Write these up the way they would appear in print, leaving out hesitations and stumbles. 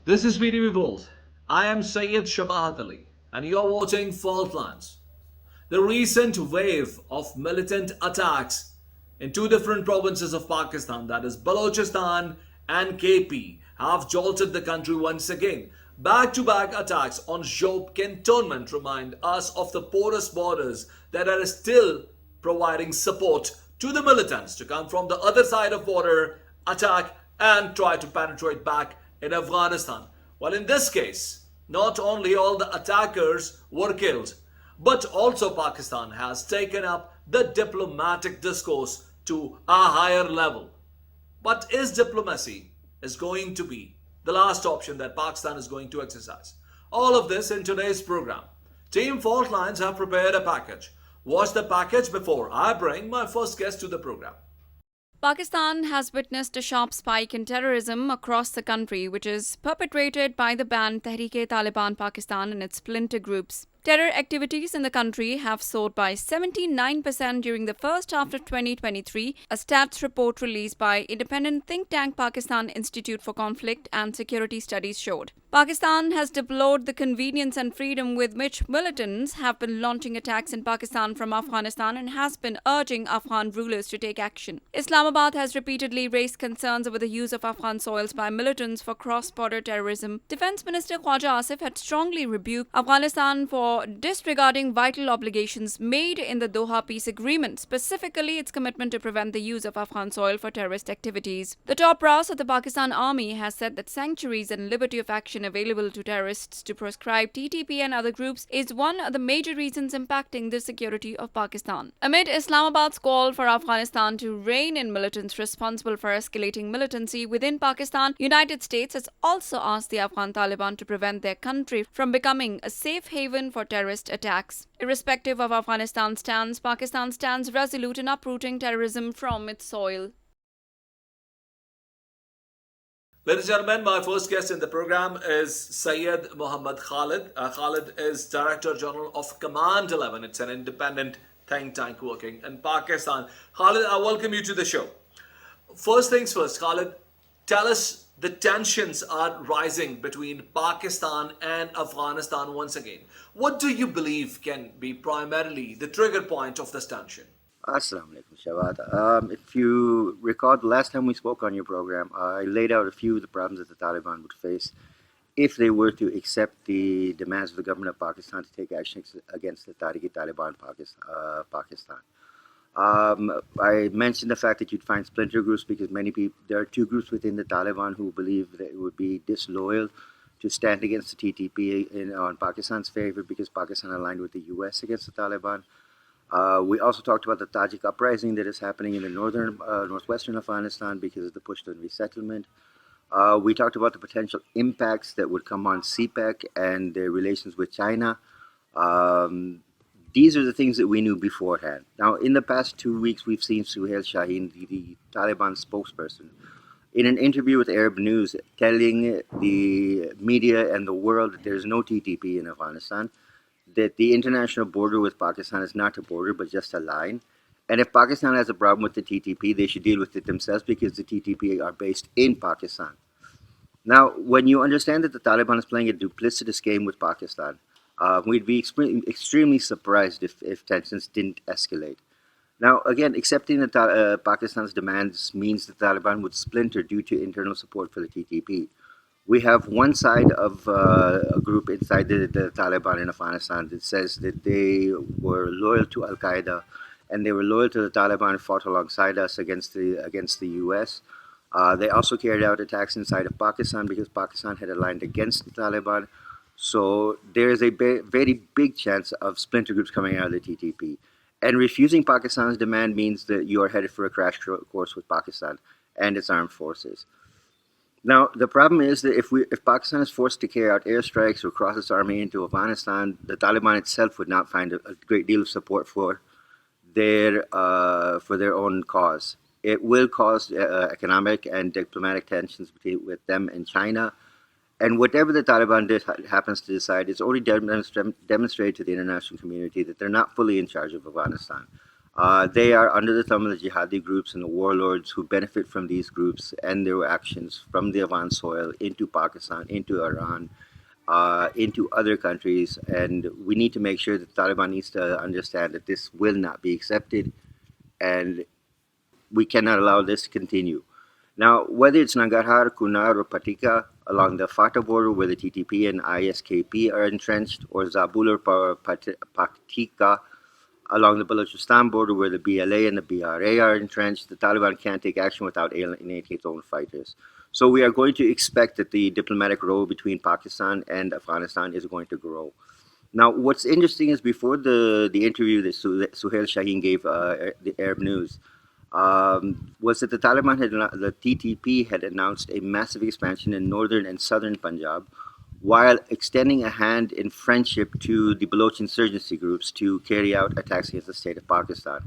This is VTV World. I am Syed Shabahat Ali, and you're watching Fault Lines. The recent wave of militant attacks in two different provinces of Pakistan, that is Balochistan and KP, have jolted the country once again. Back to back attacks on Job cantonment remind us of the porous borders that are still providing support to the militants to come from the other side of border, attack, and try to penetrate back in Afghanistan. Well, in this case, not only all the attackers were killed, but also Pakistan has taken up the diplomatic discourse to a higher level. But is diplomacy is going to be the last option that Pakistan is going to exercise? All of this in today's program. Team Fault Lines have prepared a package. Watch the package before I bring my first guest to the program. Pakistan has witnessed a sharp spike in terrorism across the country, which is perpetrated by the banned Tehreek-e-Taliban Pakistan and its splinter groups. Terror activities in the country have soared by 79% during the first half of 2023, a stats report released by independent think tank Pakistan Institute for Conflict and Security Studies showed. Pakistan has deplored the convenience and freedom with which militants have been launching attacks in Pakistan from Afghanistan and has been urging Afghan rulers to take action. Islamabad has repeatedly raised concerns over the use of Afghan soils by militants for cross-border terrorism. Defense Minister Khwaja Asif had strongly rebuked Afghanistan for disregarding vital obligations made in the Doha peace agreement, specifically its commitment to prevent the use of Afghan soil for terrorist activities. The top brass of the Pakistan Army has said that sanctuaries and liberty of action available to terrorists to proscribe TTP and other groups is one of the major reasons impacting the security of Pakistan. Amid Islamabad's call for Afghanistan to rein in militants responsible for escalating militancy within Pakistan, United States has also asked the Afghan Taliban to prevent their country from becoming a safe haven for terrorist attacks. Irrespective of Afghanistan's stance, Pakistan stands resolute in uprooting terrorism from its soil. Ladies and gentlemen, my first guest in the program is Syed Muhammad Khalid. Khalid is Director General of Command 11. It's an independent think tank working in Pakistan. Khalid, I welcome you to the show. First things first, Khalid, tell us the tensions are rising between Pakistan and Afghanistan once again. What do you believe can be primarily the trigger point of this tension? Assalamu alaikum, Shawad. If you recall, the last time we spoke on your program, I laid out a few of the problems that the Taliban would face if they were to accept the demands of the government of Pakistan to take action against the Tehreek-e-Taliban Pakistan. I mentioned the fact that you'd find splinter groups because many people, there are two groups within the Taliban who believe that it would be disloyal to stand against the TTP on Pakistan's favor because Pakistan aligned with the US against the Taliban. We also talked about the Tajik uprising that is happening in the northwestern Afghanistan because of the Pushtun resettlement. We talked about the potential impacts that would come on CPEC and their relations with China. These are the things that we knew beforehand. Now, in the past 2 weeks, we've seen Suhail Shaheen, the Taliban spokesperson, in an interview with Arab News, telling the media and the world that there's no TTP in Afghanistan, that the international border with Pakistan is not a border but just a line. And if Pakistan has a problem with the TTP, they should deal with it themselves because the TTP are based in Pakistan. Now, when you understand that the Taliban is playing a duplicitous game with Pakistan, we'd be extremely surprised if tensions didn't escalate. Now, again, accepting Pakistan's demands means the Taliban would splinter due to internal support for the TTP. We have one side of a group inside the Taliban in Afghanistan that says that they were loyal to Al Qaeda and they were loyal to the Taliban and fought alongside us against the US. They also carried out attacks inside of Pakistan because Pakistan had aligned against the Taliban. So there is a very big chance of splinter groups coming out of the TTP. And refusing Pakistan's demand means that you are headed for a crash course with Pakistan and its armed forces. Now, the problem is that if Pakistan is forced to carry out airstrikes or cross its army into Afghanistan, the Taliban itself would not find a great deal of support for their own cause. It will cause economic and diplomatic tensions with them and China. And whatever the Taliban happens to decide, it's already demonstrated to the international community that they're not fully in charge of Afghanistan. They are under the thumb of the jihadi groups and the warlords who benefit from these groups and their actions from the Afghan soil into Pakistan, into Iran, into other countries. And we need to make sure that Taliban needs to understand that this will not be accepted and we cannot allow this to continue. Now, whether it's Nangarhar, Kunar, or Patika along the FATA border where the TTP and ISKP are entrenched, or Zabul or Paktika along the Balochistan border where the BLA and the BRA are entrenched, the Taliban can't take action without alienating its own fighters. So we are going to expect that the diplomatic role between Pakistan and Afghanistan is going to grow. Now, what's interesting is before the interview that Suhail Shaheen gave the Arab News, was that the Taliban the TTP had announced a massive expansion in northern and southern Punjab, while extending a hand in friendship to the Baloch insurgency groups to carry out attacks against the state of Pakistan.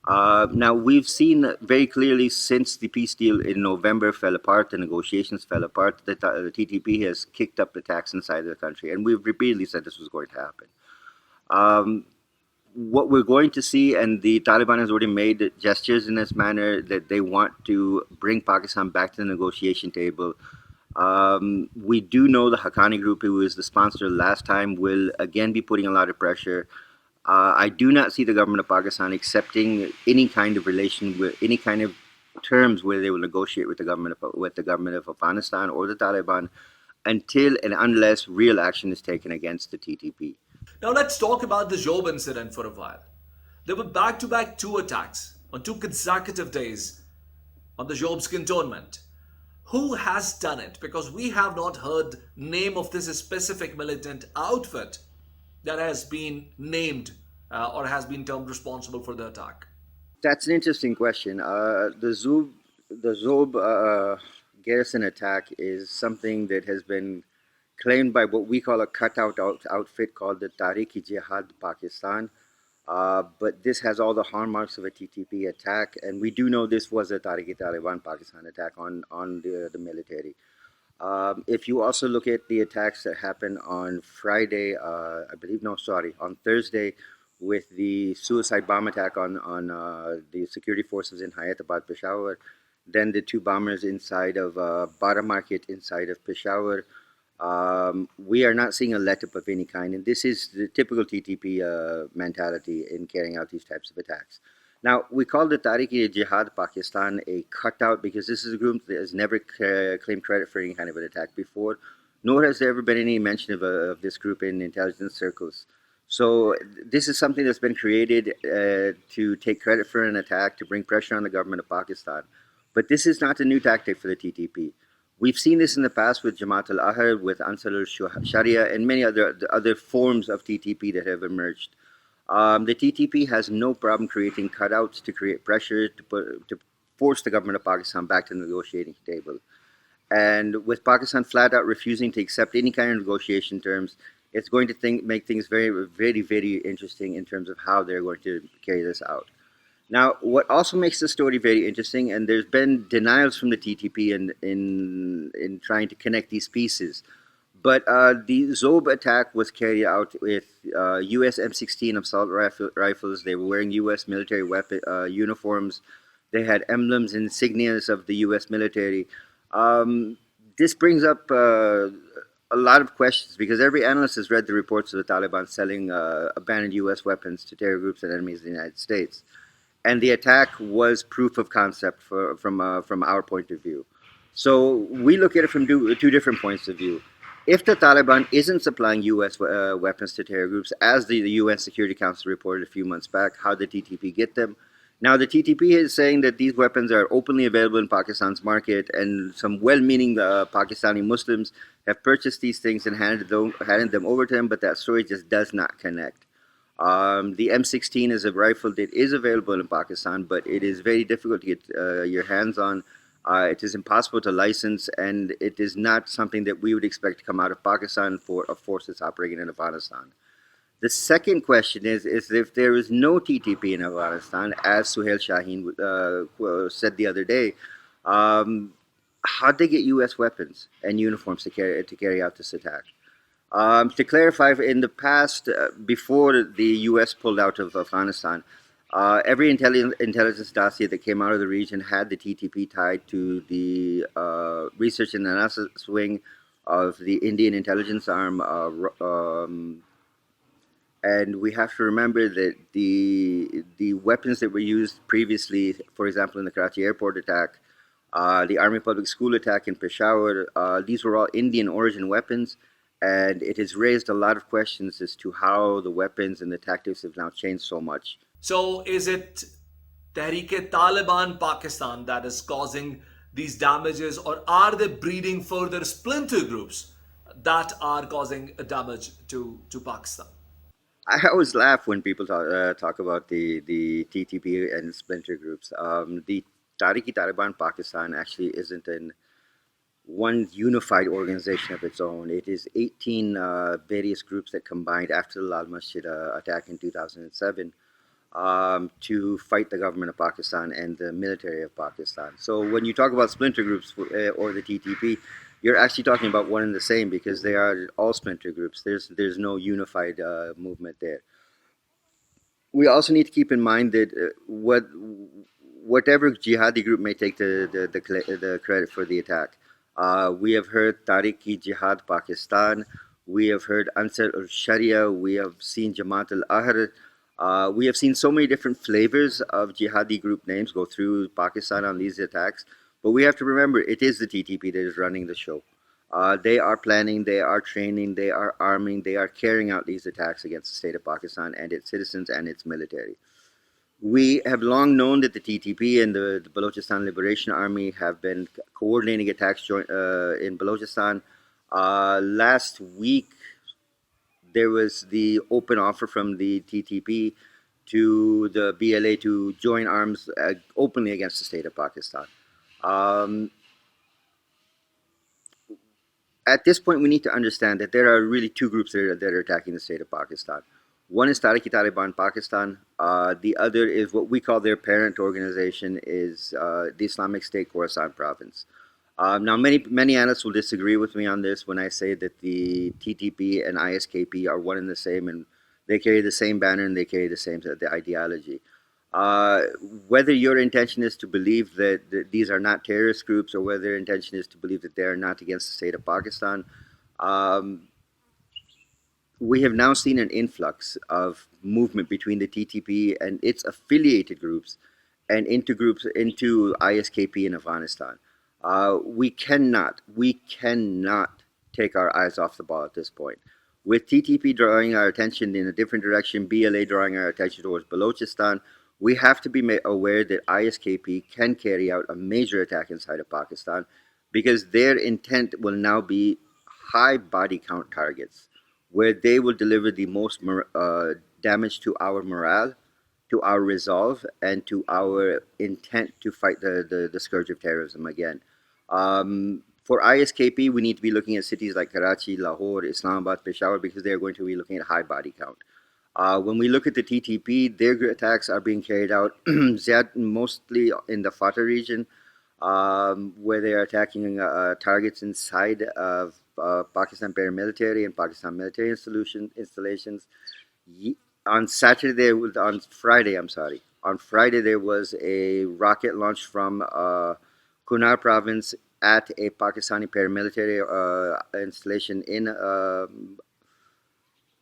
Now, we've seen very clearly since the peace deal in November fell apart, the negotiations fell apart, that the TTP has kicked up attacks inside the country, and we've repeatedly said this was going to happen. What we're going to see, and the Taliban has already made gestures in this manner, that they want to bring Pakistan back to the negotiation table. We do know the Haqqani group, who was the sponsor last time, will again be putting a lot of pressure. I do not see the government of Pakistan accepting any kind of relation with any kind of terms where they will negotiate with the government of Afghanistan or the Taliban until and unless real action is taken against the TTP. Now let's talk about the Job incident for a while. There were back-to-back two attacks on two consecutive days on the Job's cantonment. Who has done it? Because we have not heard name of this specific militant outfit that has been named or has been termed responsible for the attack. That's an interesting question. The Zob garrison attack is something that has been claimed by what we call a cutout outfit called the Tehreek-e-Jihad Pakistan. But this has all the hallmarks of a TTP attack, and we do know this was a Tehreek-e-Taliban Pakistan attack on the military. If you also look at the attacks that happened on Friday, on Thursday, with the suicide bomb attack on the security forces in Hayathabad, Peshawar, then the two bombers inside of Bara Market inside of Peshawar. We are not seeing a let-up of any kind, and this is the typical TTP mentality in carrying out these types of attacks. Now, we call the Tehreek-e-Jihad Pakistan a cutout because this is a group that has never claimed credit for any kind of an attack before, nor has there ever been any mention of this group in intelligence circles. So this is something that's been created to take credit for an attack, to bring pressure on the government of Pakistan. But this is not a new tactic for the TTP. We've seen this in the past with Jamaat al-Ahrar, with Ansar al-Sharia, and many other forms of TTP that have emerged. The TTP has no problem creating cutouts to create pressure to force the government of Pakistan back to the negotiating table. And with Pakistan flat out refusing to accept any kind of negotiation terms, it's going to make things very, very, very interesting in terms of how they're going to carry this out. Now, what also makes the story very interesting, and there's been denials from the TTP in trying to connect these pieces, but the Zob attack was carried out with U.S. M16 assault rifles. They were wearing U.S. military weapon uniforms. They had emblems and insignias of the U.S. military. This brings up a lot of questions because every analyst has read the reports of the Taliban selling abandoned U.S. weapons to terror groups and enemies of the United States. And the attack was proof of concept from our point of view. So we look at it from two different points of view. If the Taliban isn't supplying U.S. Weapons to terror groups, as the UN Security Council reported a few months back, how did the TTP get them? Now, the TTP is saying that these weapons are openly available in Pakistan's market, and some well-meaning Pakistani Muslims have purchased these things and handed them over to them, but that story just does not connect. The M16 is a rifle that is available in Pakistan, but it is very difficult to get your hands on. It is impossible to license, and it is not something that we would expect to come out of Pakistan for a force that's operating in Afghanistan. The second question is if there is no TTP in Afghanistan, as Suhail Shaheen said the other day, how'd they get U.S. weapons and uniforms to carry out this attack? To clarify, in the past, before the U.S. pulled out of Afghanistan, Every intelligence dossier that came out of the region had the TTP tied to the research and analysis wing of the Indian intelligence arm. And we have to remember that the weapons that were used previously, for example, in the Karachi airport attack, the Army Public School attack in Peshawar, these were all Indian origin weapons, and it has raised a lot of questions as to how the weapons and the tactics have now changed so much. So is it Tehreek-e-Taliban Pakistan that is causing these damages, or are they breeding further splinter groups that are causing damage to Pakistan? I always laugh when people talk about the TTP and splinter groups. The Taliban Pakistan actually isn't an one unified organization of its own. It is 18 various groups that combined after the Lal Masjid attack in 2007 to fight the government of Pakistan and the military of Pakistan. So when you talk about splinter groups or the TTP, you're actually talking about one and the same, because they are all splinter groups. There's no unified movement there. We also need to keep in mind that whatever jihadi group may take the credit for the attack, we have heard Tariq-e-Jihad Pakistan, we have heard Ansar al-Sharia, we have seen Jamaat al-Ahr, we have seen so many different flavors of jihadi group names go through Pakistan on these attacks, but we have to remember it is the TTP that is running the show. They are planning, they are training, they are arming, they are carrying out these attacks against the state of Pakistan and its citizens and its military. We have long known that the TTP and the Balochistan Liberation Army have been coordinating attacks in Balochistan. Last week, there was the open offer from the TTP to the BLA to join arms openly against the state of Pakistan. At this point, we need to understand that there are really two groups that are attacking the state of Pakistan. One is Taliban Pakistan. The other is what we call their parent organization, is the Islamic State Khorasan province. Now, many analysts will disagree with me on this when I say that the TTP and ISKP are one and the same, and they carry the same banner and they carry the same the ideology. Whether your intention is to believe that these are not terrorist groups, or whether your intention is to believe that they are not against the state of Pakistan, we have now seen an influx of movement between the TTP and its affiliated groups and into ISKP in Afghanistan. We cannot take our eyes off the ball at this point. With TTP drawing our attention in a different direction, BLA drawing our attention towards Balochistan, we have to be aware that ISKP can carry out a major attack inside of Pakistan, because their intent will now be high body count targets, where they will deliver the most damage to our morale, to our resolve, and to our intent to fight the scourge of terrorism again. For ISKP, we need to be looking at cities like Karachi, Lahore, Islamabad, Peshawar, because they're going to be looking at high body count. When we look at the TTP, their attacks are being carried out mostly in the Fatah region, where they are attacking targets inside of Pakistan paramilitary and Pakistan military installations. On Friday there was a rocket launched from Kunar province at a Pakistani paramilitary installation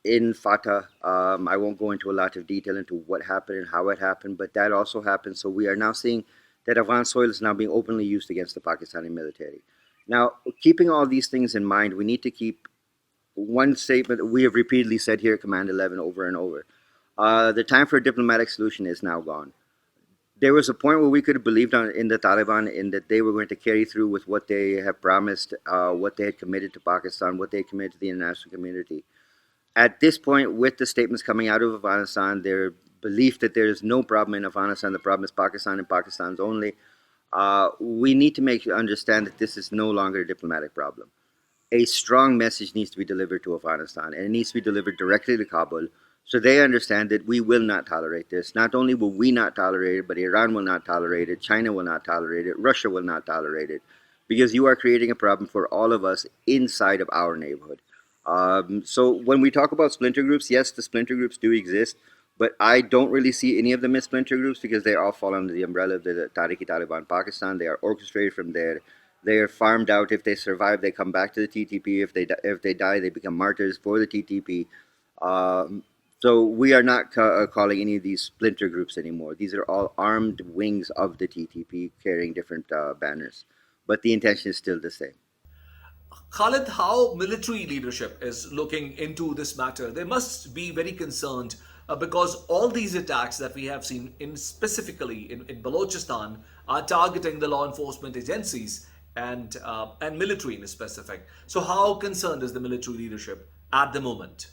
in Fatah. I won't go into a lot of detail into what happened and how it happened, but that also happened. So we are now seeing that Afghan soil is now being openly used against the Pakistani military. Now, keeping all these things in mind, we need to keep one statement we have repeatedly said here at Command 11 over and over. The time for a diplomatic solution is now gone. There was a point where we could have believed in the Taliban, in that they were going to carry through with what they have promised, what they had committed to Pakistan, what they had committed to the international community. At this point, with the statements coming out of Afghanistan, their belief that there is no problem in Afghanistan, the problem is Pakistan and Pakistan's only, we need to understand that this is no longer a diplomatic problem. A strong message needs to be delivered to Afghanistan, and it needs to be delivered directly to Kabul, so they understand that we will not tolerate this. Not only will we not tolerate it, but Iran will not tolerate it, China will not tolerate it, Russia will not tolerate it, because you are creating a problem for all of us inside of our neighborhood. So when we talk about splinter groups, yes, the splinter groups do exist, But I don't really see any of them as splinter groups because they all fall under the umbrella of the Taliban Pakistan. They are orchestrated from there. They are farmed out. If they survive, they come back to the TTP. If they die, they become martyrs for the TTP. Um, so we are not calling any of these splinter groups anymore. These are all armed wings of the TTP carrying different banners, but the intention is still the same. Khalid, how military leadership is looking into this matter? They must be very concerned because all these attacks that we have seen, in specifically in Balochistan, are targeting the law enforcement agencies and military in specific. So, how concerned is the military leadership at the moment?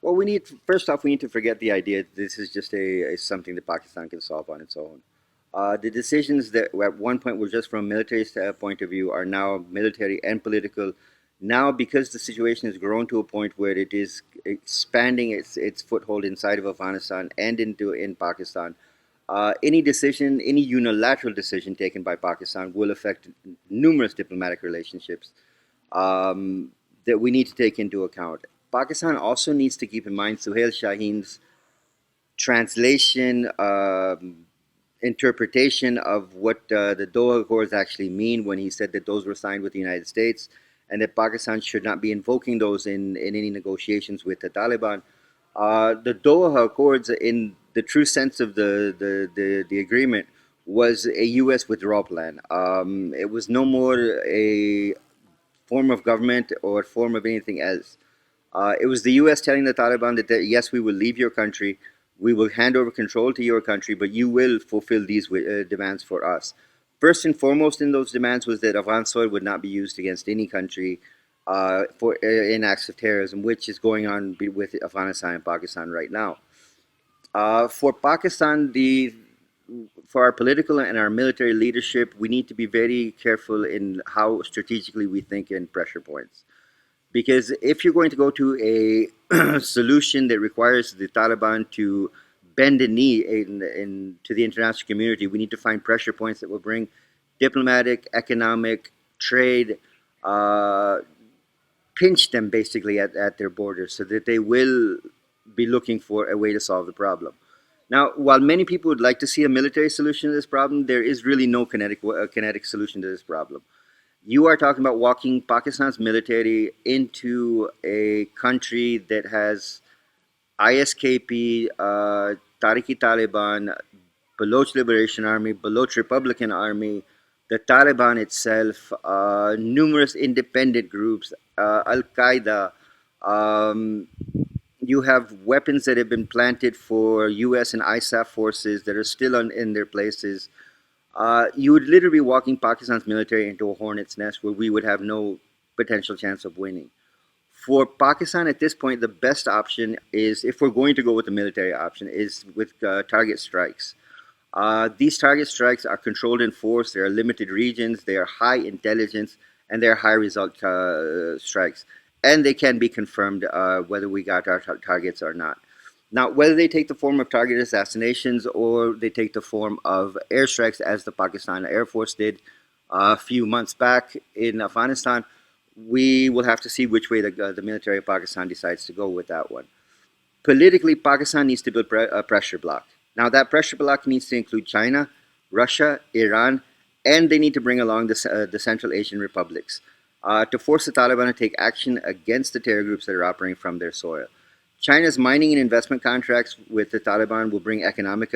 Well, first off, we need to forget the idea that this is just a something that Pakistan can solve on its own. The decisions that at one point were just from a military point of view are now military and political. Now, because the situation has grown to a point where it is expanding its foothold inside of Afghanistan and in Pakistan, any unilateral decision taken by Pakistan will affect numerous diplomatic relationships that we need to take into account. Pakistan also needs to keep in mind Suhail Shaheen's translation, interpretation of what the Doha Accords actually mean when he said that those were signed with the United States and that Pakistan should not be invoking those in any negotiations with the Taliban. The Doha Accords, in the true sense of the agreement, was a U.S. withdrawal plan. It was no more a form of government or form of anything else. It was the U.S. telling the Taliban that yes, we will leave your country, we will hand over control to your country, but you will fulfill these demands for us. First and foremost in those demands was that Afghan soil would not be used against any country in acts of terrorism, which is going on with Afghanistan and Pakistan right now. For Pakistan, for our political and our military leadership, we need to be very careful in how strategically we think in pressure points. Because if you're going to go to a solution that requires the Taliban to bend a knee to the international community, we need to find pressure points that will bring diplomatic, economic, trade, pinch them basically at their borders so that they will be looking for a way to solve the problem. Now, while many people would like to see a military solution to this problem, there is really no kinetic solution to this problem. You are talking about walking Pakistan's military into a country that has ISKP, Taliban, Baloch Liberation Army, Baloch Republican Army, the Taliban itself, numerous independent groups, Al Qaeda. You have weapons that have been planted for US and ISAF forces that are still in their places. You would literally be walking Pakistan's military into a hornet's nest where we would have no potential chance of winning. For Pakistan at this point, the best option is, if we're going to go with the military option, is with target strikes. These target strikes are controlled in force, they are limited regions, they are high intelligence, and they are high result strikes. And they can be confirmed whether we got our targets or not. Now, whether they take the form of target assassinations or they take the form of airstrikes, as the Pakistan Air Force did a few months back in Afghanistan, we will have to see which way the military of Pakistan decides to go with that one. Politically, Pakistan needs to build a pressure block. Now, that pressure block needs to include China, Russia, Iran, and they need to bring along the Central Asian republics to force the Taliban to take action against the terror groups that are operating from their soil. China's mining and investment contracts with the Taliban will bring economic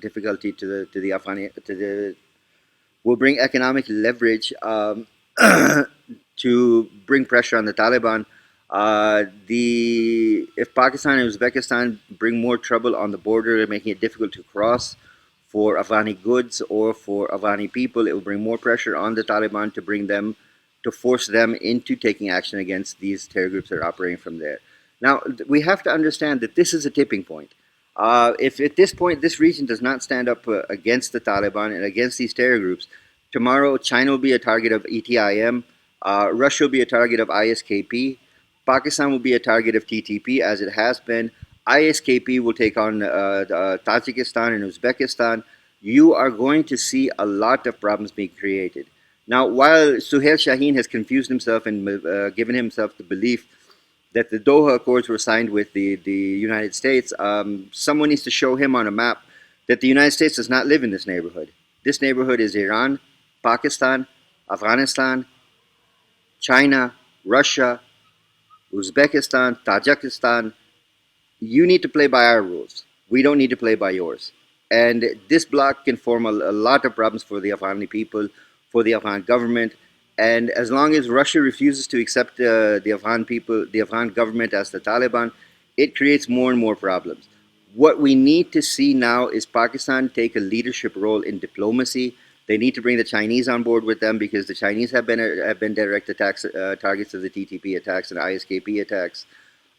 difficulty will bring economic leverage to bring pressure on the Taliban. If Pakistan and Uzbekistan bring more trouble on the border, making it difficult to cross for Afghani goods or for Afghani people, it will bring more pressure on the Taliban to force them into taking action against these terror groups that are operating from there. Now, we have to understand that this is a tipping point. If at this point this region does not stand up against the Taliban and against these terror groups, tomorrow China will be a target of ETIM, Russia will be a target of ISKP, Pakistan will be a target of TTP as it has been, ISKP will take on Tajikistan and Uzbekistan. You are going to see a lot of problems being created. Now, while Suhail Shaheen has confused himself and given himself the belief that the Doha Accords were signed with the United States, someone needs to show him on a map that the United States does not live in this neighborhood. This neighborhood is Iran, Pakistan, Afghanistan, China, Russia, Uzbekistan, Tajikistan. You need to play by our rules. We don't need to play by yours. And this bloc can form a lot of problems for the Afghani people, for the Afghan government. And as long as Russia refuses to accept the Afghan people, the Afghan government as the Taliban, it creates more and more problems. What we need to see now is Pakistan take a leadership role in diplomacy. They need to bring the Chinese on board with them because the Chinese have been direct attacks targets of the TTP attacks and ISKP attacks.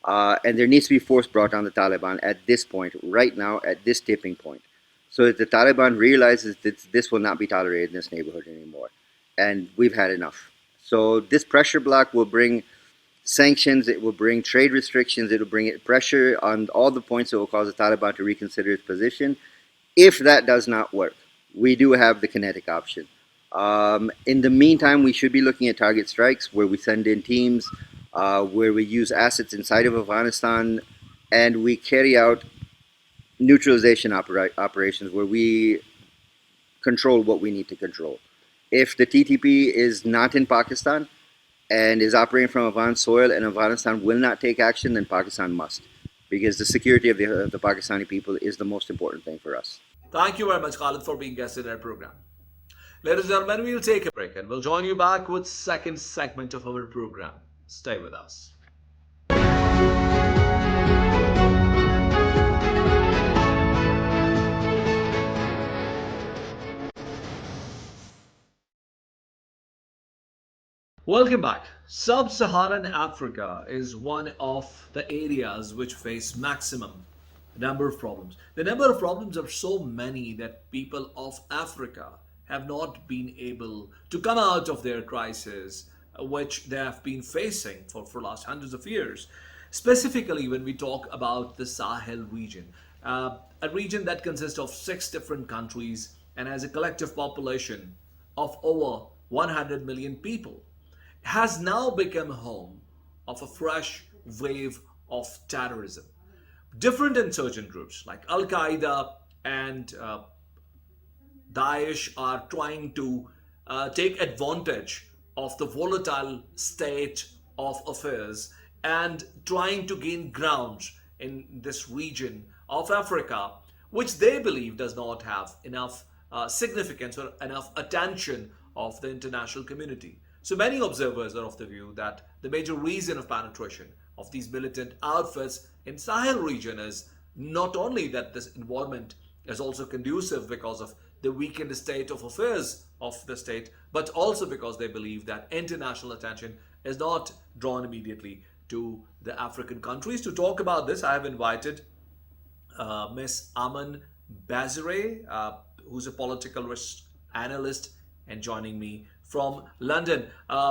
And there needs to be force brought on the Taliban at this point, right now, at this tipping point, so that the Taliban realizes that this will not be tolerated in this neighborhood anymore. And we've had enough. So this pressure block will bring sanctions, it will bring trade restrictions, it will bring pressure on all the points that will cause the Taliban to reconsider its position. If that does not work, we do have the kinetic option. In the meantime, we should be looking at target strikes where we send in teams, where we use assets inside of Afghanistan, and we carry out neutralization operations where we control what we need to control. If the TTP is not in Pakistan and is operating from Afghan soil and Afghanistan will not take action, then Pakistan must, because the security of the Pakistani people is the most important thing for us. Thank you very much, Khalid, for being guest in our program. Ladies and gentlemen, we'll take a break and we'll join you back with second segment of our program. Stay with us. Welcome back. Sub-Saharan Africa is one of the areas which face maximum number of problems. The number of problems are so many that people of Africa have not been able to come out of their crisis which they have been facing for last hundreds of years. Specifically, when we talk about the Sahel region, a region that consists of 6 different countries and has a collective population of over 100 million people, has now become home of a fresh wave of terrorism. Different insurgent groups like Al Qaeda and Daesh are trying to take advantage of the volatile state of affairs and trying to gain ground in this region of Africa, which they believe does not have enough significance or enough attention of the international community. So many observers are of the view that the major reason of penetration of these militant outfits in Sahel region is not only that this environment is also conducive because of the weakened state of affairs of the state, but also because they believe that international attention is not drawn immediately to the African countries. To talk about this, I have invited Ms. Aman Bazire, who's a political risk analyst and joining me from London.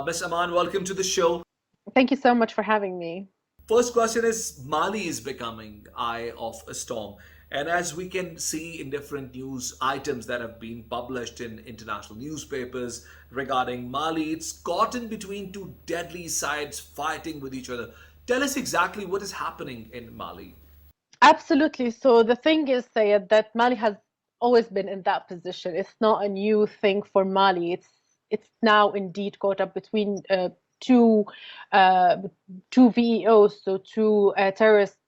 Ms. Aman, welcome to the show. Thank you so much for having me. First question is, Mali is becoming eye of a storm. And as we can see in different news items that have been published in international newspapers regarding Mali, it's caught in between two deadly sides fighting with each other. Tell us exactly what is happening in Mali. Absolutely. So the thing is, Sayed, that Mali has always been in that position. It's not a new thing for Mali. It's now indeed caught up between two two VEOs, so two terrorist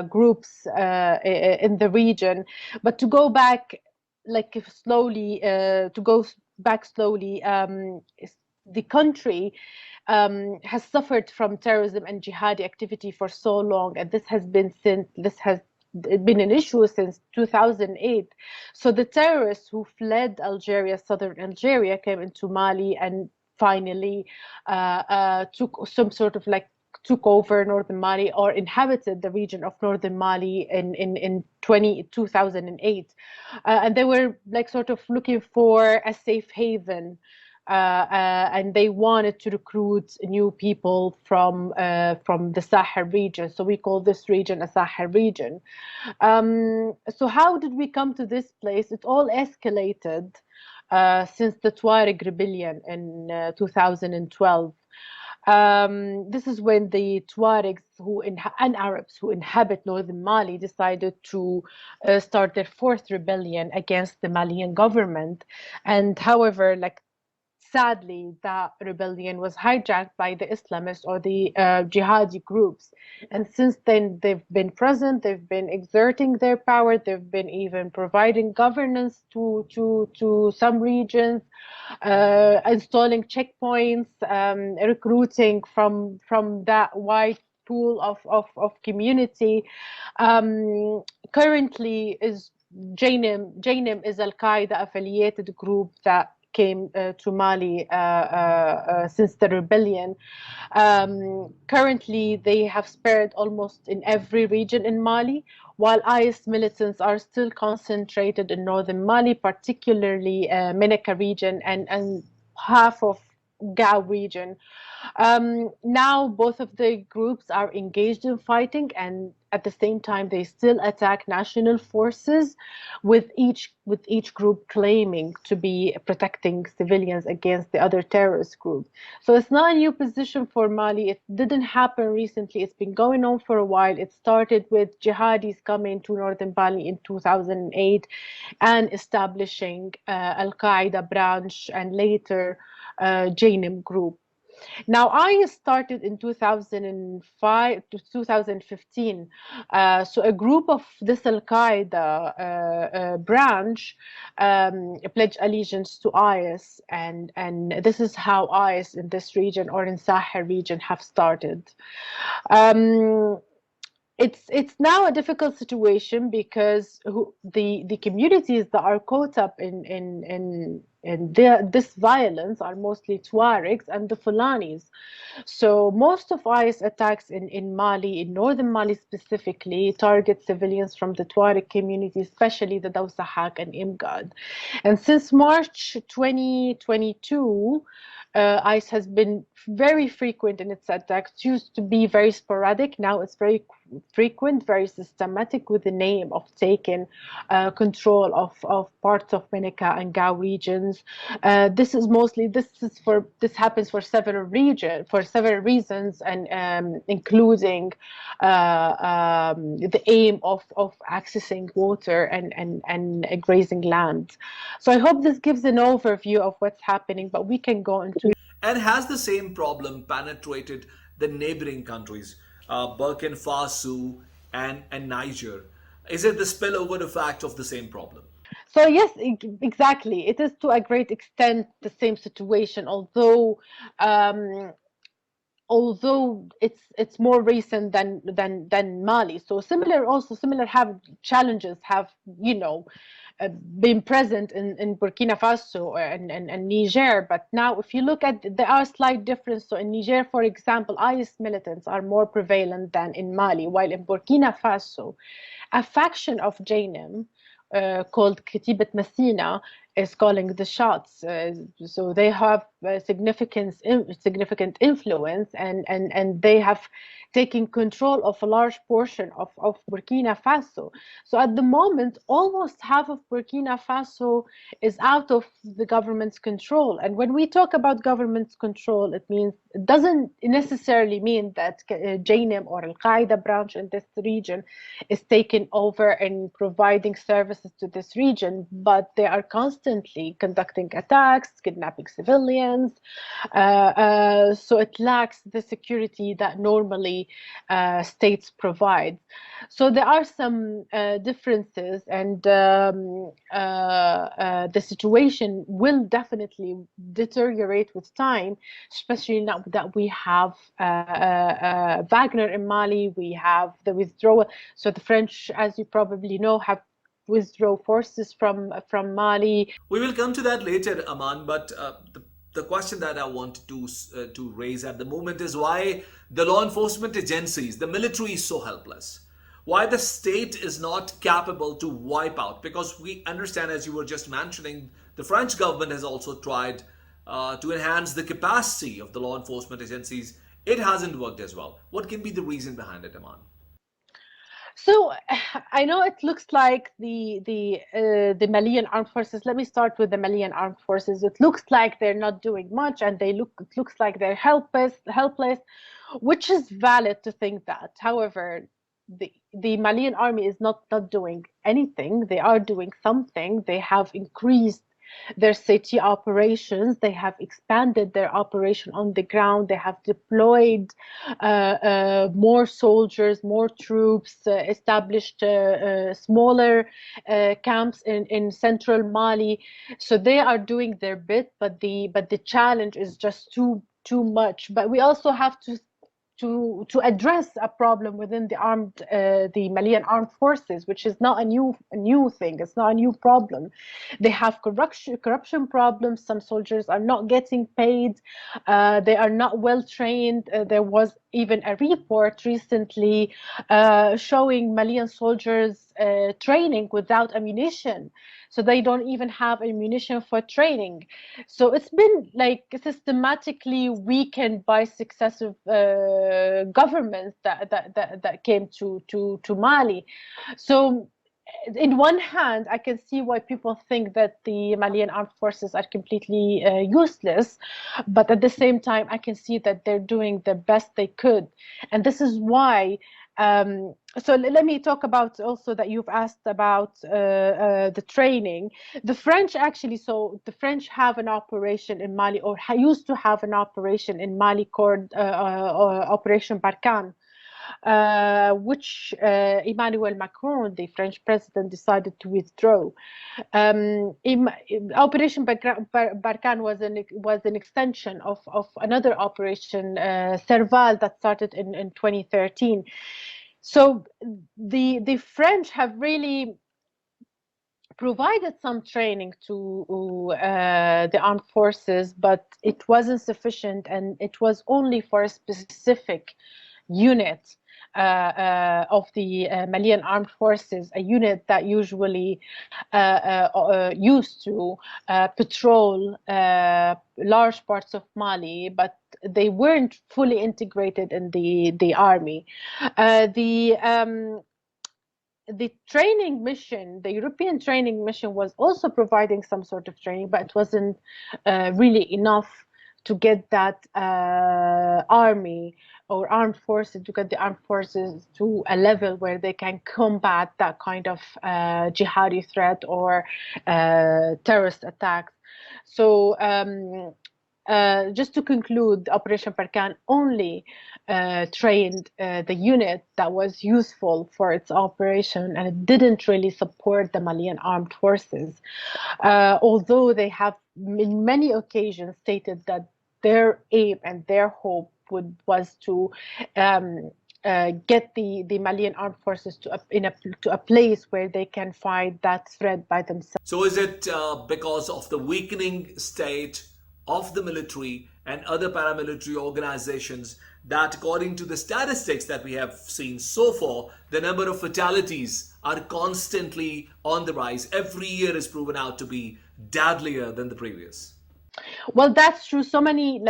groups in the region. But to go back, like slowly, to go back slowly, the country has suffered from terrorism and jihadi activity for so long, and this has been an issue since 2008. So the terrorists who fled Algeria, southern Algeria, came into Mali and finally took some sort of took over northern Mali or inhabited the region of northern Mali in 2008. And they were sort of looking for a safe haven. And they wanted to recruit new people from the Sahel region. So we call this region a Sahel region. So how did we come to this place? It all escalated since the Tuareg rebellion in 2012. This is when the Tuaregs and Arabs who inhabit northern Mali decided to start their fourth rebellion against the Malian government. And however, like sadly, that rebellion was hijacked by the Islamists or the jihadi groups. And since then, they've been present, they've been exerting their power, they've been even providing governance to some regions, installing checkpoints, recruiting from that wide pool of community. Currently, JNIM is Al Qaeda affiliated group that came to Mali since the rebellion. Currently, they have spread almost in every region in Mali, while IS militants are still concentrated in northern Mali, particularly Menaka region and half of Gao region. Now both of the groups are engaged in fighting, and at the same time they still attack national forces, with each group claiming to be protecting civilians against the other terrorist group. So it's not a new position for Mali. It didn't happen recently. It's been going on for a while. It started with jihadis coming to northern Mali in 2008 and establishing Al Qaeda branch and later JNIM group. Now, I started in 2005 to 2015. So a group of this Al Qaeda branch pledged allegiance to IS, and this is how IS in this region or in Sahel region have started. Um, it's now a difficult situation because the communities that are caught up in this violence are mostly Tuaregs and the Fulanis. So most of IS attacks in Mali, in northern Mali specifically, target civilians from the Tuareg community, especially the Dawsahak and Imgad. And since March 2022, ICE has been very frequent in its attacks. It used to be very sporadic. Now it's very frequent, very systematic, with the name of taking control of parts of Menaka and Gao regions. This happens for several reasons, and including the aim of accessing water and grazing land. So I hope this gives an overview of what's happening, but we can go into. And has the same problem penetrated the neighboring countries, Burkina Faso and Niger? Is it the spillover effect of the same problem? So yes, exactly. It is to a great extent the same situation, um, although it's more recent than Mali. So similar have challenges have been present in Burkina Faso and Niger. But now, if you look at, there are slight difference. So in Niger, for example, IS militants are more prevalent than in Mali, while in Burkina Faso, a faction of JNIM called Katibat Messina is calling the shots. So they have significant influence, and they have taken control of a large portion of Burkina Faso. So at the moment, almost half of Burkina Faso is out of the government's control. And when we talk about government's control, it doesn't necessarily mean that JNIM or Al Qaeda branch in this region is taking over and providing services to this region, but they are constantly conducting attacks, kidnapping civilians. So it lacks the security that normally states provide. So there are some differences, and the situation will definitely deteriorate with time, especially now that we have Wagner in Mali, we have the withdrawal. So the French, as you probably know, have withdraw forces from Mali. We will come to that later, Aman, but the question that I want to raise at the moment is why the law enforcement agencies, the military, is so helpless. Why the state is not capable to wipe out? Because we understand, as you were just mentioning, the French government has also tried to enhance the capacity of the law enforcement agencies. It hasn't worked as well. What can be the reason behind it, Aman? So I know it looks like the Malian armed forces. Let me start with the Malian armed forces. It looks like they're not doing much, and it looks like they're helpless, which is valid to think that. However, the Malian army is not doing anything. They are doing something. They have increased their city operations. They have expanded their operation on the ground. They have deployed more soldiers, more troops, established smaller camps in central Mali. So they are doing their bit, but the challenge is just too much. But we also have to address a problem within the Malian armed forces, which is not a new thing. It's not a new problem. They have corruption problems. Some soldiers are not getting paid. They are not well trained. There was even a report recently showing Malian soldiers training without ammunition. So they don't even have ammunition for training. So it's been like systematically weakened by successive governments that came to Mali. So in one hand, I can see why people think that the Malian armed forces are completely useless, but at the same time, I can see that they're doing the best they could, and this is why. So let me talk about also that you've asked about the training. The French actually, so the French have an operation in Mali, or used to have an operation in Mali called Operation Barkhane, which Emmanuel Macron, the French president, decided to withdraw. Operation Barkhane was an extension of another operation, Serval, that started in 2013. So the French have really provided some training to the armed forces, but it wasn't sufficient, and it was only for a specific unit of the Malian armed forces, a unit that usually used to patrol large parts of Mali, but they weren't fully integrated in the army. The training mission, the European training mission, was also providing some sort of training, but it wasn't really enough to get that army or armed forces, to get the armed forces to a level where they can combat that kind of jihadi threat or terrorist attacks. So just to conclude, Operation Barkhane only trained the unit that was useful for its operation, and it didn't really support the Malian armed forces. Although they have, in many occasions, stated that their aim and their hope was to get the Malian armed forces to a place where they can fight that threat by themselves. So, is it because of the weakening state of the military and other paramilitary organizations that, according to the statistics that we have seen so far, the number of fatalities are constantly on the rise? Every year is proven out to be deadlier than the previous. Well, that's true. So many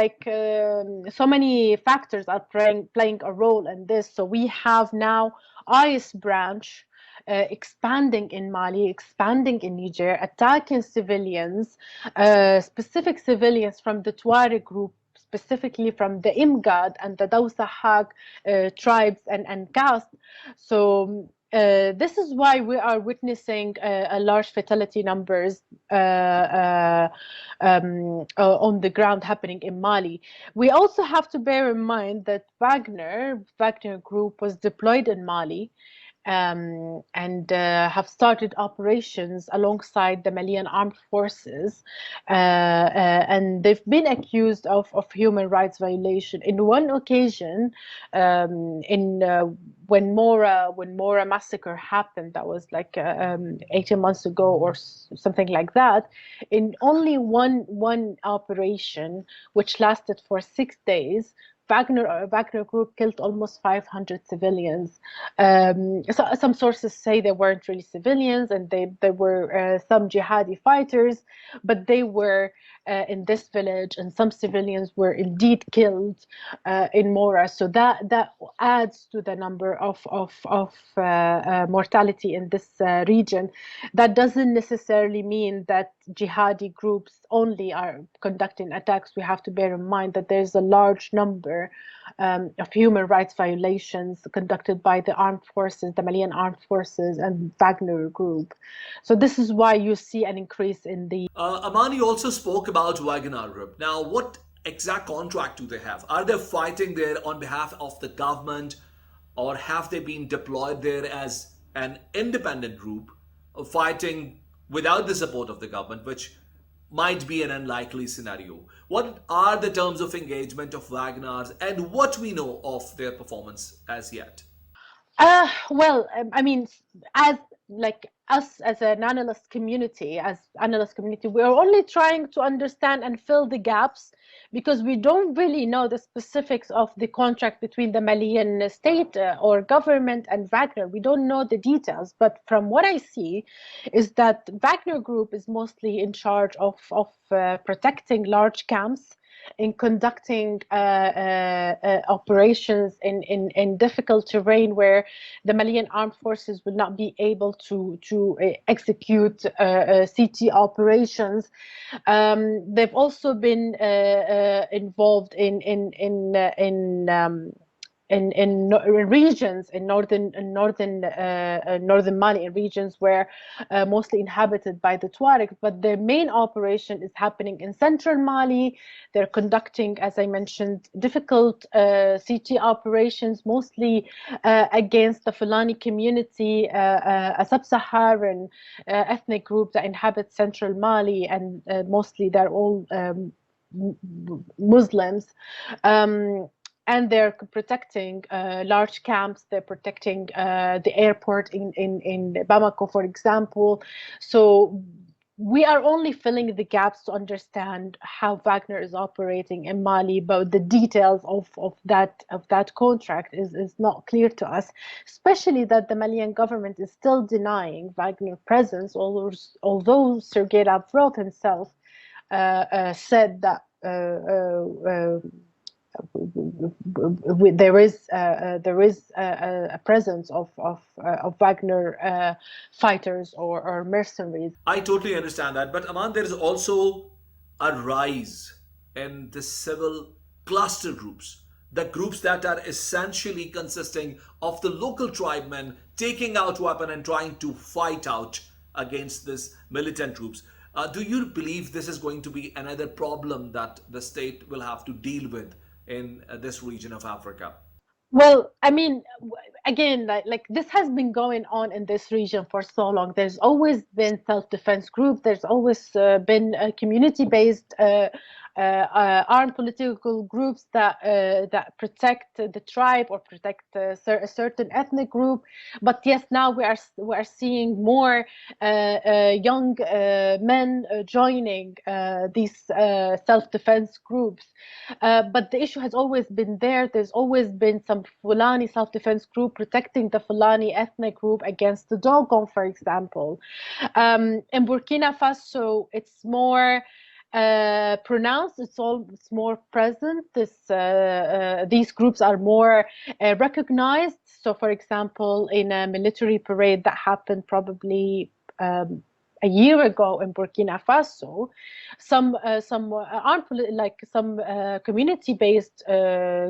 factors are playing a role in this. So we have now IS branch expanding in Mali, expanding in Niger, attacking civilians, specific civilians from the Tuareg group, specifically from the Imgad and the Dawsahag tribes and caste. So this is why we are witnessing a large fatality numbers on the ground happening in Mali. We also have to bear in mind that Wagner Group was deployed in Mali and have started operations alongside the Malian armed forces, and they've been accused of human rights violation. In one occasion, when Mora massacre happened, that was like 18 months ago or something like that. In only one operation, which lasted for 6 days, Wagner Group killed almost 500 civilians. So some sources say they weren't really civilians, and they were some jihadi fighters, but they were in this village, and some civilians were indeed killed in Mora. So that adds to the number of mortality in this region. That doesn't necessarily mean that jihadi groups only are conducting attacks. We have to bear in mind that there's a large number of human rights violations conducted by the armed forces, the Malian armed forces, and Wagner group. So this is why you see an increase in the. Amani also spoke about Wagner Group. Now, what exact contract do they have? Are they fighting there on behalf of the government, or have they been deployed there as an independent group fighting without the support of the government, which might be an unlikely scenario? What are the terms of engagement of Wagner's, and what we know of their performance as yet? Well, I mean, as like us as an analyst community, we're only trying to understand and fill the gaps, because we don't really know the specifics of the contract between the Malian state or government and Wagner. We don't know the details, but from what I see is that Wagner Group is mostly in charge of protecting large camps, in conducting operations in difficult terrain where the Malian armed forces will not be able to execute CT operations. They've also been involved in regions in northern Mali, in regions where mostly inhabited by the Tuareg, but their main operation is happening in central Mali. They're conducting, as I mentioned, difficult CT operations, mostly against the Fulani community, a sub-Saharan ethnic group that inhabits central Mali, and mostly they're all Muslims. And they're protecting large camps. They're protecting the airport in Bamako, for example. So we are only filling the gaps to understand how Wagner is operating in Mali, but the details of that contract is not clear to us, especially that the Malian government is still denying Wagner presence, although Sergei Lavrov himself said that there is a presence of Wagner fighters or mercenaries. I totally understand that, but Aman, there is also a rise in the civil cluster groups, the groups that are essentially consisting of the local tribemen taking out weapon and trying to fight out against this militant groups. Do you believe this is going to be another problem that the state will have to deal with in this region of Africa? Well, I mean, again, like this has been going on in this region for so long. There's always been self-defense groups. There's always been community-based armed political groups that protect the tribe or protect a certain ethnic group. But yes, now we are seeing more young men joining these self-defense groups. But the issue has always been there. There's always been some Fulani self-defense group protecting the Fulani ethnic group against the Dogon, for example. In Burkina Faso, it's more pronounced. It's more present. These groups are more recognized. So, for example, in a military parade that happened probably a year ago in Burkina Faso, some community-based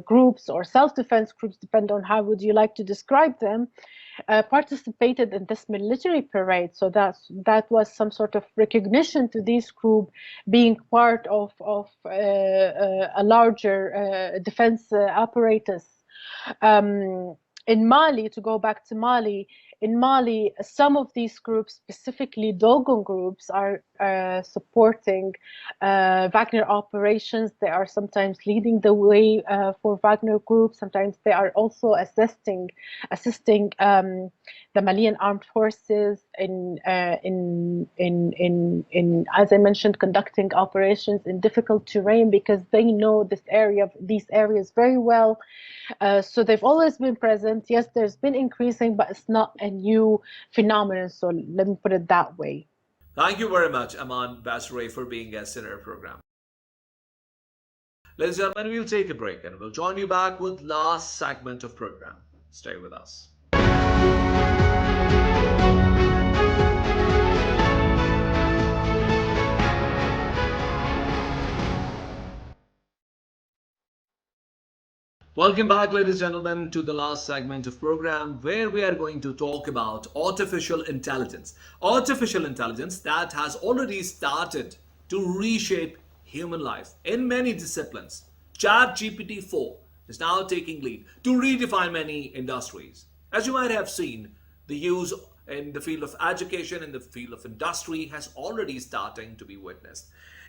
groups or self-defense groups, depend on how would you like to describe them, participated in this military parade. So that was some sort of recognition to this group being part of a larger defense apparatus. In Mali, to go back to Mali, in Mali, some of these groups, specifically Dogon groups, are supporting Wagner operations. They are sometimes leading the way for Wagner groups. Sometimes they are also assisting the Malian armed forces in, as I mentioned, conducting operations in difficult terrain, because they know these areas very well. So they've always been present. Yes, there's been increasing, but it's not a new phenomenon. So let me put it that way. Thank you very much, Aman Basray, for being guest in our program. Ladies and gentlemen, we'll take a break and we'll join you back with last segment of program. Stay with us. Welcome back, ladies and gentlemen, to the last segment of program where we are going to talk about artificial intelligence. Artificial intelligence that has already started to reshape human life in many disciplines. ChatGPT 4 is now taking lead to redefine many industries. As you might have seen, the use in the field of education, in the field of industry has already starting to be witnessed.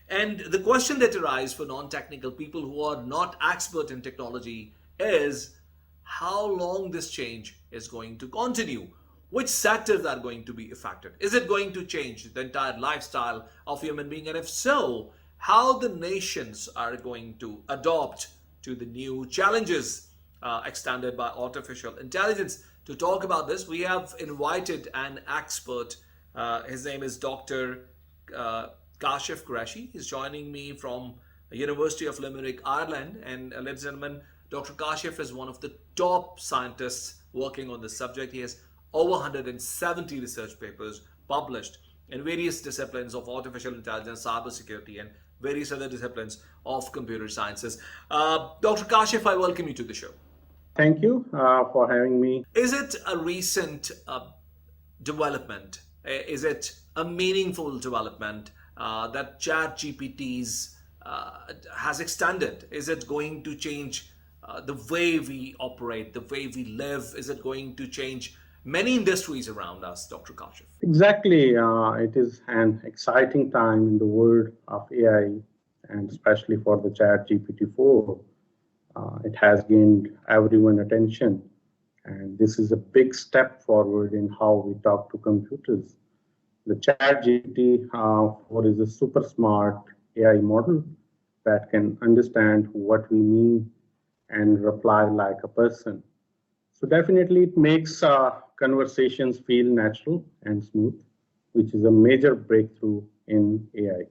And the question that arises for non-technical people who are not expert in technology is how long this change is going to continue. Which sectors are going to be affected? Is it going to change the entire lifestyle of human being? And if so, how the nations are going to adopt to the new challenges extended by artificial intelligence? To talk about this, we have invited an expert. His name is Dr. Kashif Qureshi. He's joining me from the University of Limerick, Ireland. And ladies and gentlemen, Dr. Kashif is one of the top scientists working on this subject. He has over 170 research papers published in various disciplines of artificial intelligence, cybersecurity, and various other disciplines of computer sciences. Dr. Kashif, I welcome you to the show. Thank you for having me. Is it a recent development? Is it a meaningful development that ChatGPT's has extended? Is it going to change the way we operate, the way we live? Is it going to change many industries around us, Dr. Kashif? Exactly. It is an exciting time in the world of AI, and especially for the ChatGPT 4. It has gained everyone's attention, and this is a big step forward in how we talk to computers. The ChatGPT 4 is a super smart AI model that can understand what we mean and reply like a person. So definitely it makes conversations feel natural and smooth, which is a major breakthrough in AI.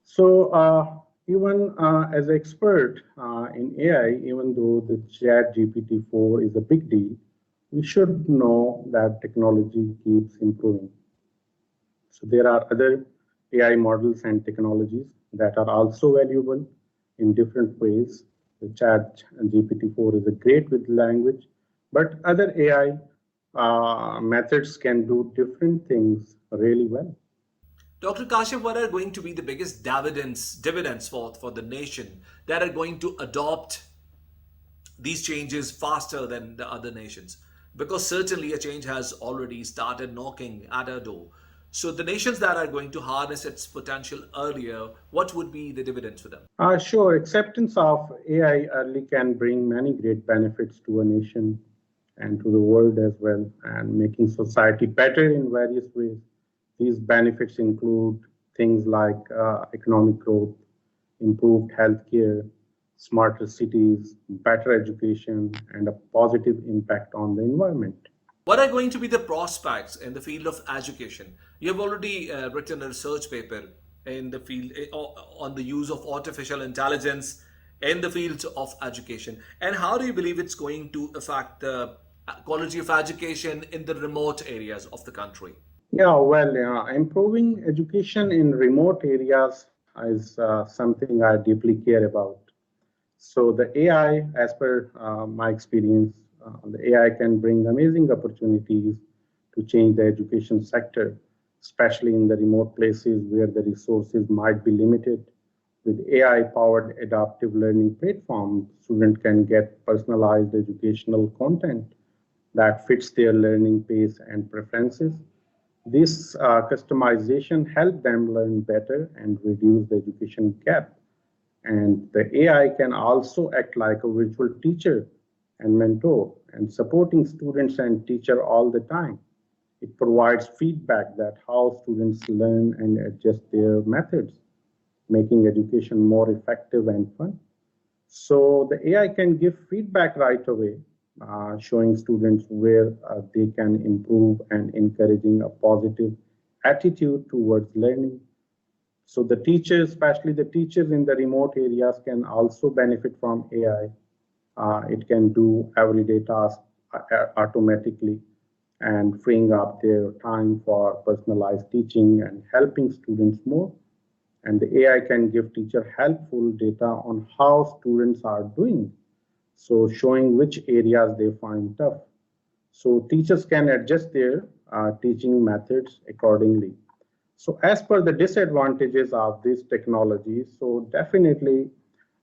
So even as an expert in AI, even though the ChatGPT 4 is a big deal, we should know that technology keeps improving. So there are other AI models and technologies that are also valuable in different ways. The ChatGPT 4 is a great with language, but other AI methods can do different things really well. Dr. Kashif, what are going to be the biggest dividends for the nation that are going to adopt these changes faster than the other nations? Because certainly a change has already started knocking at our door. So the nations that are going to harness its potential earlier, what would be the dividends for them? Sure, acceptance of AI early can bring many great benefits to a nation and to the world as well, and making society better in various ways. These benefits include things like economic growth, improved healthcare, smarter cities, better education, and a positive impact on the environment. What are going to be the prospects in the field of education? You have already written a research paper in the field on the use of artificial intelligence in the fields of education. And how do you believe it's going to affect the quality of education in the remote areas of the country? Yeah, well, improving education in remote areas is something I deeply care about. So the AI, as per my experience, the AI can bring amazing opportunities to change the education sector, especially in the remote places where the resources might be limited. With AI-powered adaptive learning platforms, students can get personalized educational content that fits their learning pace and preferences. This customization helps them learn better and reduce the education gap. And the AI can also act like a virtual teacher and mentor and supporting students and teacher all the time. It provides feedback that how students learn and adjust their methods, making education more effective and fun. So the AI can give feedback right away, showing students where they can improve and encouraging a positive attitude towards learning. So the teachers, especially the teachers in the remote areas, can also benefit from AI. It can do everyday tasks automatically and freeing up their time for personalized teaching and helping students more. And the AI can give teacher helpful data on how students are doing. So showing which areas they find tough. So teachers can adjust their teaching methods accordingly. So as per the disadvantages of these technologies, so definitely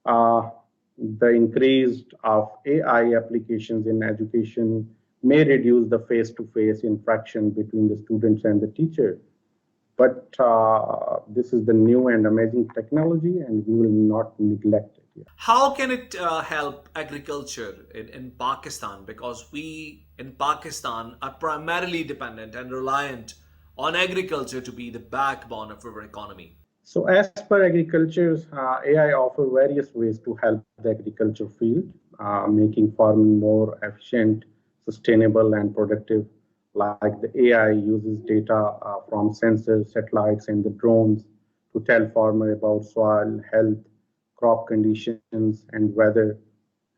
uh, the increase of AI applications in education may reduce the face-to-face interaction between the students and the teacher. But this is the new and amazing technology, and we will not neglect it. Yeah. How can it help agriculture in Pakistan? Because we in Pakistan are primarily dependent and reliant on agriculture to be the backbone of our economy. So as per agriculture, AI offer various ways to help the agriculture field, making farming more efficient, sustainable, and productive. Like the AI uses data from sensors, satellites, and the drones to tell farmer about soil health, crop conditions, and weather.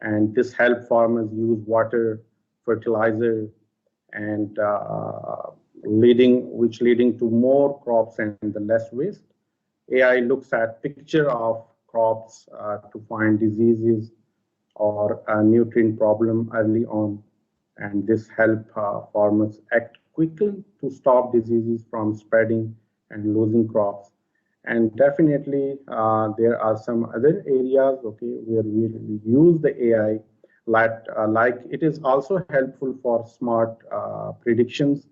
And this help farmers use water, fertilizer, and leading to more crops and the less waste. AI looks at picture of crops to find diseases or a nutrient problem early on, and this help farmers act quickly to stop diseases from spreading and losing crops. And definitely, there are some other areas, okay, where we use the AI, like it is also helpful for smart predictions.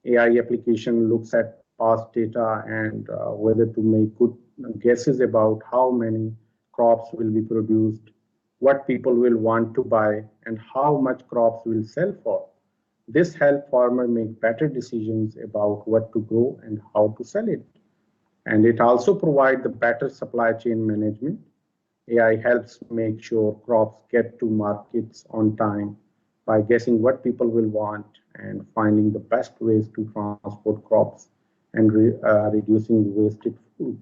AI application looks at past data and whether to make good guesses about how many crops will be produced, what people will want to buy, and how much crops will sell for. This helps farmers make better decisions about what to grow and how to sell it. And it also provides the better supply chain management. AI helps make sure crops get to markets on time by guessing what people will want and finding the best ways to transport crops and reducing wasted food.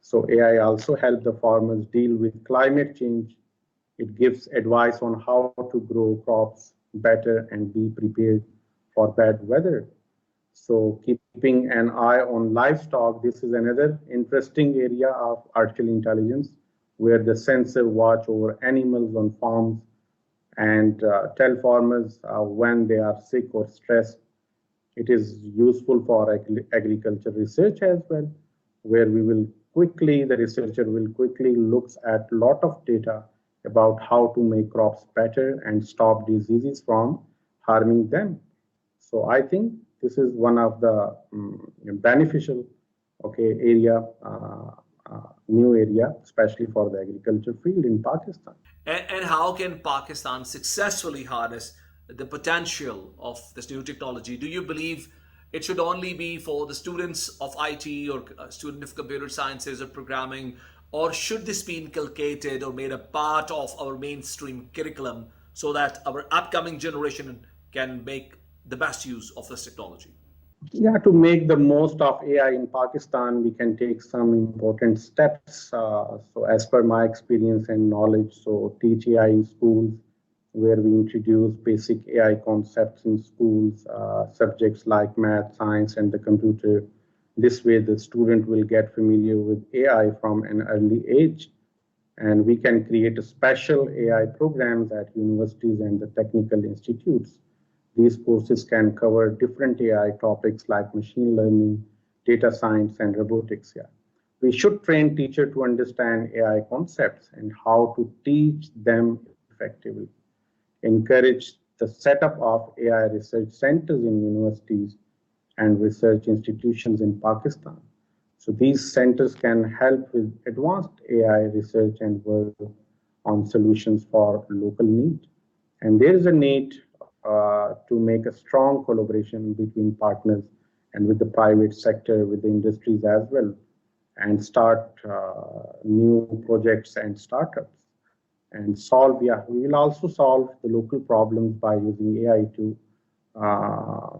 So AI also helps the farmers deal with climate change. It gives advice on how to grow crops better and be prepared for bad weather. So keeping an eye on livestock, this is another interesting area of artificial intelligence where the sensor watch over animals on farms and tell farmers when they are sick or stressed. It is useful for agriculture research as well, where the researcher will quickly looks at lot of data about how to make crops better and stop diseases from harming them. So I think this is one of the beneficial, okay, new area, especially for the agriculture field in Pakistan. And how can Pakistan successfully harness the potential of this new technology? Do you believe it should only be for the students of IT or student of computer sciences or programming, or should this be inculcated or made a part of our mainstream curriculum so that our upcoming generation can make the best use of this technology? Yeah, to make the most of AI in Pakistan, we can take some important steps. So as per my experience and knowledge, so teach AI in schools, where we introduce basic AI concepts in schools, subjects like math, science, and the computer. This way, the student will get familiar with AI from an early age. And we can create a special AI programs at universities and the technical institutes. These courses can cover different AI topics like machine learning, data science, and robotics. Yeah. We should train teachers to understand AI concepts and how to teach them effectively. Encourage the setup of AI research centers in universities and research institutions in Pakistan. So these centers can help with advanced AI research and work on solutions for local need. And there is a need to make a strong collaboration between partners and with the private sector, with the industries as well, and start new projects and startups and solve. Yeah, we will also solve the local problems by using AI to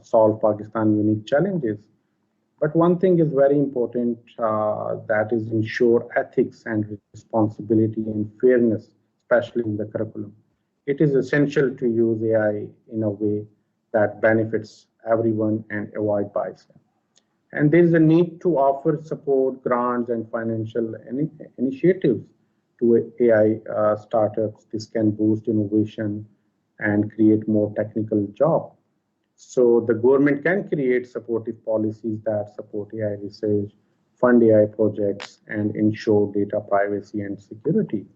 solve Pakistan unique challenges. But one thing is very important, that is ensure ethics and responsibility and fairness, especially in the curriculum. It is essential to use AI in a way that benefits everyone and avoid bias. And there is a need to offer support, grants, and financial initiatives to AI startups. This can boost innovation and create more technical jobs. So the government can create supportive policies that support AI research, fund AI projects, and ensure data privacy and security.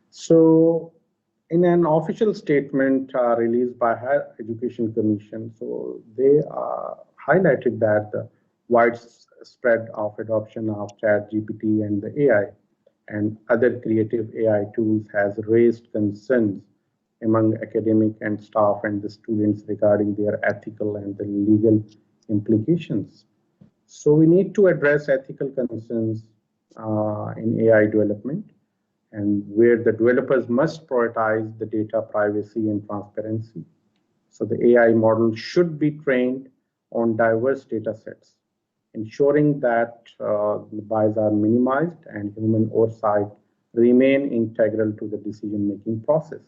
So in an official statement released by Higher Education Commission, so they highlighted that the widespread of adoption of ChatGPT and the AI and other creative AI tools has raised concerns among academic and staff and the students regarding their ethical and the legal implications. So we need to address ethical concerns in AI development, and where the developers must prioritize the data privacy and transparency. So the AI model should be trained on diverse data sets, ensuring that the bias are minimized and human oversight remain integral to the decision-making process.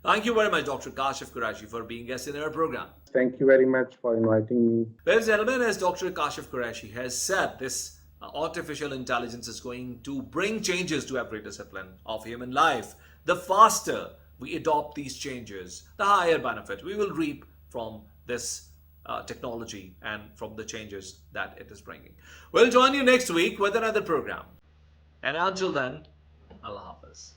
Thank you very much, Dr. Kashif Qureshi, for being guest in our program. Thank you very much for inviting me. Ladies and gentlemen, as Dr. Kashif Qureshi has said, this artificial intelligence is going to bring changes to every discipline of human life. The faster we adopt these changes, the higher benefit we will reap from this technology and from the changes that it is bringing. We'll join you next week with another program. And until then, Allah Hafiz.